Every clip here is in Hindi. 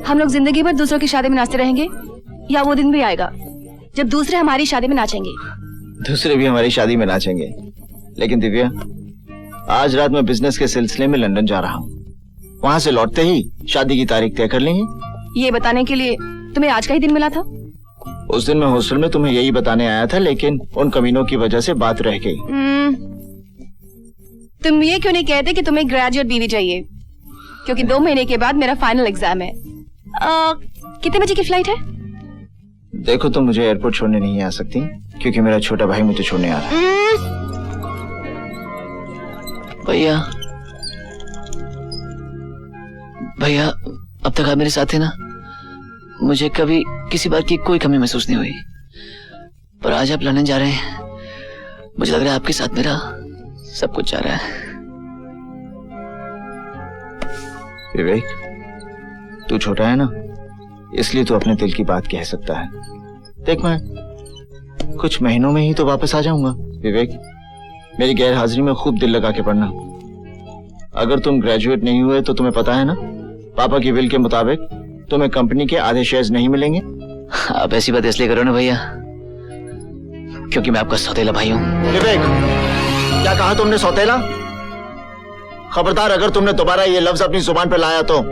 हम लोग जिंदगी भर दूसरों की शादी में नाचते रहेंगे या वो दिन भी आएगा जब दूसरे हमारी शादी में नाचेंगे? दूसरे भी हमारी शादी में नाचेंगे। लेकिन दिव्या, आज रात मैं बिजनेस के सिलसिले में लंदन जा रहा हूँ। वहाँ से लौटते ही शादी की तारीख तय कर लेंगे। ये बताने के लिए तुम्हें आज का ही दिन मिला था? उस दिन मैं हॉस्टल में तुम्हें यही बताने आया था, लेकिन उन कमीनों की वजह से बात रह गई। तुम ये क्यों नहीं कहते कि तुम्हें ग्रेजुएट बीवी चाहिए? क्योंकि 2 महीने के बाद मेरा फाइनल एग्जाम है। कितने बजे की फ्लाइट है? देखो, तुम मुझे एयरपोर्ट छोड़ने नहीं आ सकती क्योंकि मेरा छोटा भाई मुझे छोड़ने आ रहा है। भैया, अब तक आप मेरे साथ थे ना। मुझे कभी किसी बात की कोई कमी महसूस नहीं हुई, पर आज आप लंदन जा रहे हैं, मुझे लग रहा है आपके साथ मेरा सब कुछ जा रहा है। विवेक, तू छोटा है ना, इसलिए तू अपने दिल की बात कह सकता है। देख, मैं कुछ महीनों में ही तो वापस आ जाऊंगा। विवेक, मेरी गैर हाजिरी में खूब दिल लगा के पढ़ना। अगर तुम ग्रेजुएट नहीं हुए तो तुम्हें पता है ना, पापा की विल के मुताबिक तुम्हें कंपनी के आधे शेयर्स नहीं मिलेंगे। आप ऐसी बात इसलिए करो ना भैया क्योंकि मैं आपका सौतेला भाई हूँ। विवेक, क्या कहा तुमने? सौतेला? खबरदार अगर तुमने दोबारा ये लफ्ज अपनी जुबान पर लाया तो।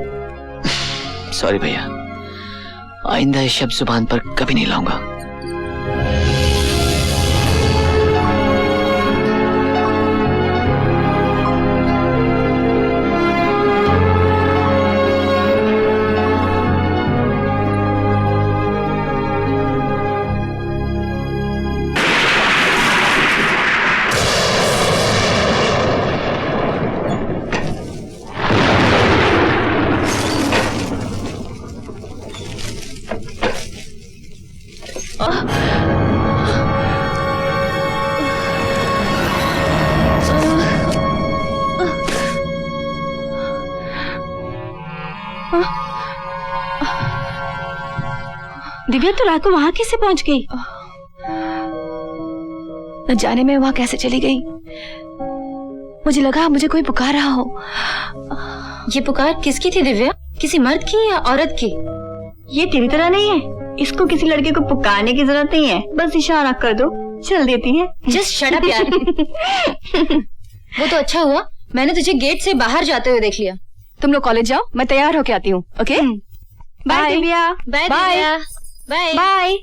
सॉरी भैया, आइंदा ये शब्द जुबान पर कभी नहीं लाऊंगा। दिव्या, तो रात को वहां कैसे पहुंच गई? न जाने में वहां कैसे चली गई। मुझे लगा मुझे कोई पुकार रहा हो। ये पुकार किसकी थी दिव्या? किसी मर्द की या औरत की? ये तेरी तरह नहीं है, इसको किसी लड़के को पुकारने की जरूरत नहीं है, बस इशारा कर दो चल देती है। जस्ट शट अप यार। वो तो अच्छा हुआ मैंने तुझे गेट से बाहर जाते हुए देख लिया। तुम लोग कॉलेज जाओ, मैं तैयार होके आती हूँ। Okay, bye Divya. Bye bye bye.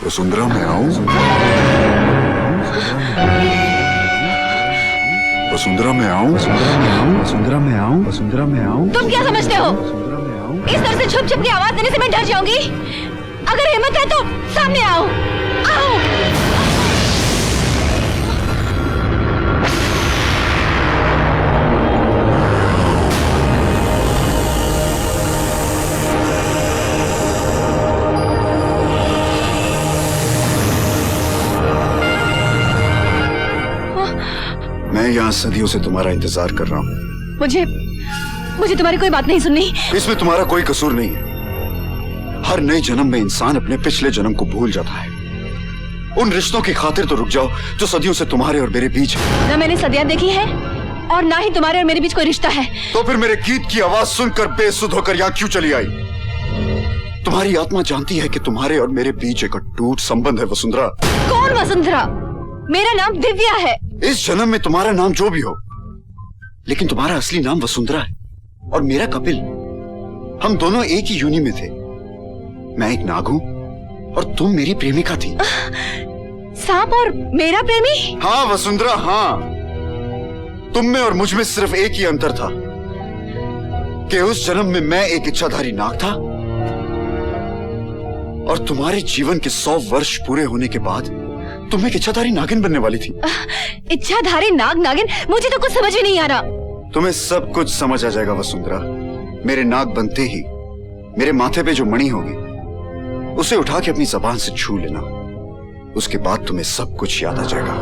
Vasundhara, मैं आऊं? वसुंधरा, मैं आऊं? वसुंधरा, मैं आऊं? वसुंधरा, मैं आऊं? तुम क्या समझते हो? इस तरह से छुप छुप के आवाज देने से मैं डर जाऊंगी? अगर हिम्मत है तो सामने आओ। आओ। मैं यहाँ सदियों से तुम्हारा इंतजार कर रहा हूँ। मुझे तुम्हारी कोई बात नहीं सुननी। इसमें तुम्हारा कोई कसूर नहीं है। हर नए जन्म में इंसान अपने पिछले जन्म को भूल जाता है। उन रिश्तों की खातिर तो रुक जाओ जो सदियों से तुम्हारे और मेरे बीच है। ना मैंने सदियां देखी है और ना ही तुम्हारे और मेरे बीच कोई रिश्ता है। तो फिर मेरे गीत की आवाज सुनकर बेसुध होकर यहाँ क्यों चली आई? तुम्हारी आत्मा जानती है कि तुम्हारे और मेरे बीच एक अटूट संबंध है वसुंधरा। कौन वसुंधरा? मेरा नाम दिव्या है। इस जन्म में तुम्हारा नाम जो भी हो, लेकिन तुम्हारा असली नाम वसुंधरा है और मेरा कपिल। हम दोनों एक ही यूनि में थे। मैं एक नाग हूं और तुम मेरी प्रेमिका थी। सांप और मेरा प्रेमी? हाँ वसुंधरा, हाँ। तुम में और मुझ में सिर्फ एक ही अंतर था कि उस जन्म में मैं एक इच्छाधारी नाग था और तुम्हारे जीवन के 100 वर्ष पूरे होने के बाद तुम एक इच्छाधारी नागिन बनने वाली थी। इच्छाधारी नागिन? मुझे तो कुछ समझ ही नहीं आ रहा। तुम्हें सब कुछ समझ आ जाएगा वसुंधरा। मेरे नाग बनते ही मेरे माथे पे जो मणि होगी उसे उठा के अपनी जबान से छू लेना। उसके बाद तुम्हें सब कुछ याद आ जाएगा।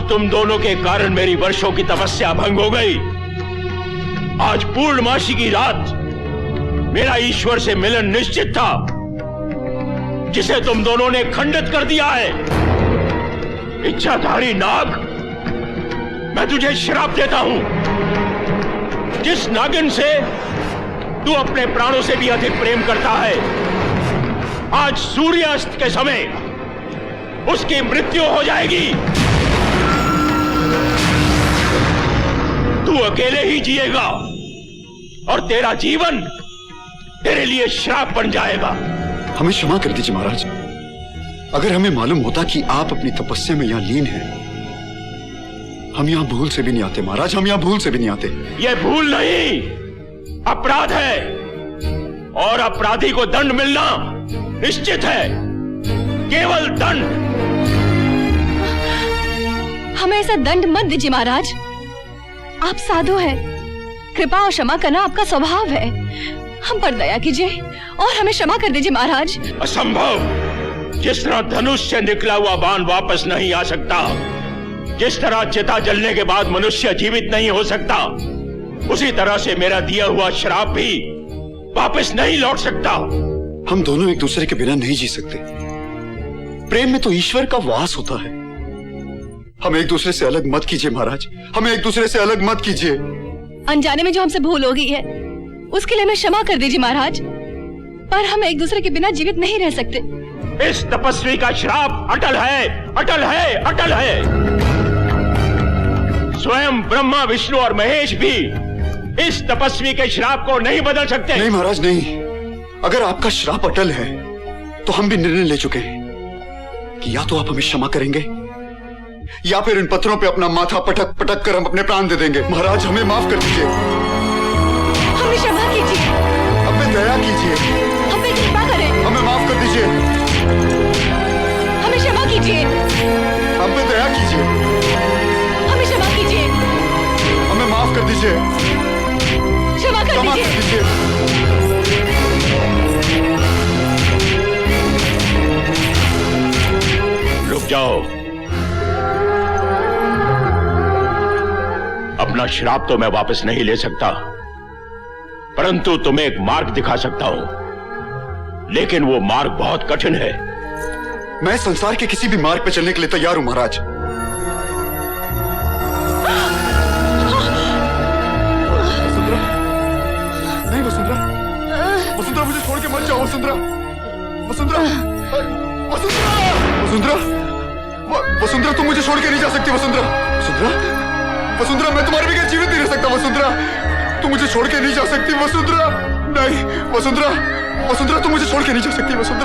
तुम दोनों के कारण मेरी वर्षों की तपस्या भंग हो गई। आज पूर्णमासी की रात मेरा ईश्वर से मिलन निश्चित था, जिसे तुम दोनों ने खंडित कर दिया है। इच्छाधारी नाग, मैं तुझे श्राप देता हूं। जिस नागिन से तू अपने प्राणों से भी अधिक प्रेम करता है, आज सूर्यास्त के समय उसकी मृत्यु हो जाएगी। तू अकेले ही जिएगा और तेरा जीवन तेरे लिए श्राप बन जाएगा। हमें क्षमा कर दीजिए महाराज। अगर हमें मालूम होता कि आप अपनी तपस्या में यहां लीन हैं, हम यहां भूल से भी नहीं आते महाराज, हम यहां भूल से भी नहीं आते। यह भूल नहीं, अपराध है, और अपराधी को दंड मिलना निश्चित है। केवल दंड। हमें ऐसा दंड मत दीजिए महाराज। आप साधु हैं, कृपा और क्षमा करना आपका स्वभाव है। हम पर दया कीजिए और हमें क्षमा कर दीजिए महाराज। असंभव। जिस तरह धनुष से निकला हुआ बाण वापस नहीं आ सकता, जिस तरह चिता जलने के बाद मनुष्य जीवित नहीं हो सकता, उसी तरह से मेरा दिया हुआ श्राप भी वापस नहीं लौट सकता। हम दोनों एक दूसरे के बिना नहीं जी सकते। प्रेम में तो ईश्वर का वास होता है। हमें एक दूसरे से अलग मत कीजिए महाराज, हमें एक दूसरे से अलग मत कीजिए। अनजाने में जो हमसे भूल हो गई है, उसके लिए हमें क्षमा कर दीजिए महाराज। पर हम एक दूसरे के बिना जीवित नहीं रह सकते। इस तपस्वी का श्राप अटल है, अटल है, अटल है। स्वयं ब्रह्मा, विष्णु और महेश भी इस तपस्वी के श्राप को नहीं बदल सकते। नहीं महाराज नहीं। अगर आपका श्राप अटल है तो हम भी निर्णय ले चुके हैं कि या तो आप हमें क्षमा करेंगे या फिर इन पत्थरों पे अपना माथा पटक पटक कर हम अपने प्राण दे देंगे। महाराज हमें माफ कर दीजिए, हमें क्षमा कीजिए, हमें दया कीजिए, हमें कृपा करें, हमें माफ कर दीजिए, हमें क्षमा कीजिए, हमें दया कीजिए, हमें क्षमा कीजिए, हमें माफ कर दीजिए, क्षमा कर क्षमा कर दीजिए। दीजिए। रुक जाओ। अपना श्राप तो मैं वापस नहीं ले सकता, परंतु तुम्हें एक मार्ग दिखा सकता हूं, लेकिन वो मार्ग बहुत कठिन है। मैं संसार के किसी भी मार्ग पे चलने के लिए तैयार हूं महाराज। वसुंधरा, नहीं वसुंधरा, वसुंधरा मुझे छोड़ के मत जाओ वसुंधरा, वसुंधरा, वसुंधरा, वसुंधरा, वसुंधरा तुम मुझे छोड़ के नहीं जा सकती वसुंधरा, वसुंधरा, वसुंधरा मैं तुम्हारे बगैर जीवित नहीं रह सकता वसुंधरा, तुम मुझे छोड़ के नहीं जा सकती वसुंधरा, नहीं वसुंधरा, वसुंधरा तुम मुझे छोड़ के नहीं जा सकती वसुंधरा,